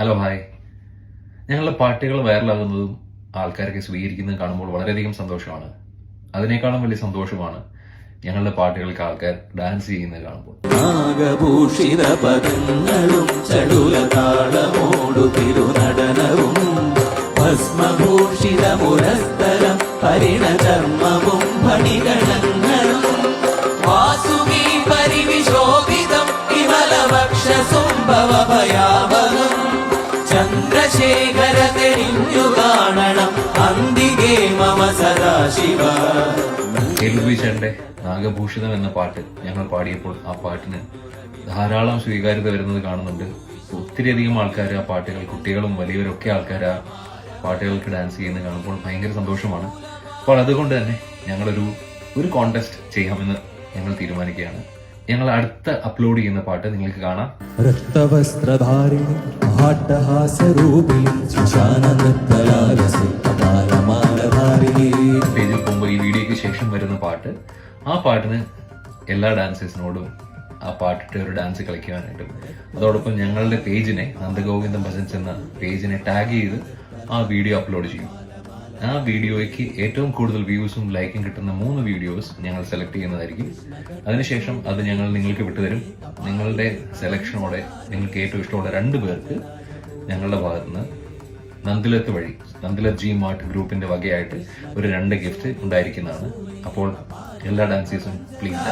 Hello hi. ഞങ്ങളുടെ പാട്ടുകൾ വൈറലാകുന്നതും ആൾക്കാരൊക്കെ സ്വീകരിക്കുന്നതും കാണുമ്പോൾ വളരെയധികം സന്തോഷമാണ്. അതിനേക്കാളും വലിയ സന്തോഷമാണ് ഞങ്ങളുടെ പാട്ടുകൾക്ക് ആൾക്കാർ ഡാൻസ് ചെയ്യുന്നത് കാണുമ്പോൾ. നാഗഭൂഷിത പദങ്ങളും ചടുലതാളമോടു തിരുനടനവും ഭസ്മഭൂഷിത മുരസ്തരം പരിണചർമ്മവും ഫണിഗണങ്ങളും വാസുകി പരിവിശോഭിതം വിമലവക്ഷസുംഭവഭയാവകം ചന്ദ്രശേഖര തെളിഞ്ഞു കാണണം അന്തികേ മമ സദാശിവ. കേൾവിച്ചേട്ടന്റെ നാഗഭൂഷിതം എന്ന പാട്ട് ഞങ്ങൾ പാടിയപ്പോൾ ആ പാട്ടിന് ധാരാളം സ്വീകാര്യത വരുന്നത് കാണുന്നുണ്ട്. ഒത്തിരിയധികം ആൾക്കാർ ആ പാട്ടുകൾ, കുട്ടികളും വലിയവരൊക്കെ ആൾക്കാർ ആ പാട്ടുകൾക്ക് ഡാൻസ് ചെയ്യുന്നത് കാണുമ്പോൾ ഭയങ്കര സന്തോഷമാണ്. അപ്പോൾ അതുകൊണ്ട് തന്നെ ഞങ്ങളൊരു കോൺടെസ്റ്റ് ചെയ്യാമെന്ന് ഞങ്ങൾ തീരുമാനിക്കുകയാണ്. ഞങ്ങൾ അടുത്ത അപ്ലോഡ് ചെയ്യുന്ന പാട്ട് നിങ്ങൾക്ക് കാണാം. രക്തവസ്ത്രധാരിണി പേജിൽ പോകുമ്പോൾ ഈ വീഡിയോയ്ക്ക് ശേഷം വരുന്ന പാട്ട്, ആ പാട്ടിന് എല്ലാ ഡാൻസേഴ്സിനോടും ആ പാട്ടിട്ട് ഒരു ഡാൻസ് കളിക്കുവാനായിട്ടും അതോടൊപ്പം ഞങ്ങളുടെ പേജിനെ, നന്ദഗോവിന്ദം ഭജൻസ് എന്ന പേജിനെ ടാഗ് ചെയ്ത് ആ വീഡിയോ അപ്ലോഡ് ചെയ്യും. ആ വീഡിയോയ്ക്ക് ഏറ്റവും കൂടുതൽ വ്യൂസും ലൈക്കും കിട്ടുന്ന 3 വീഡിയോസ് ഞങ്ങൾ സെലക്ട് ചെയ്യുന്നതായിരിക്കും. അതിനുശേഷം അത് ഞങ്ങൾ നിങ്ങൾക്ക് വിട്ടുതരും. നിങ്ങളുടെ സെലക്ഷനോടെ നിങ്ങൾക്ക് ഏറ്റവും ഇഷ്ടമുള്ള 2 പേർക്ക് ഞങ്ങളുടെ ഭാഗത്തുനിന്ന് നന്ദിലത്ത് ജി മാർട്ട് ഗ്രൂപ്പിന്റെ വകയായിട്ട് ഒരു 2 ഗിഫ്റ്റ് ഉണ്ടായിരിക്കുന്നതാണ്. അപ്പോൾ എല്ലാ ഡാൻസേഴ്സും പ്ലീസ്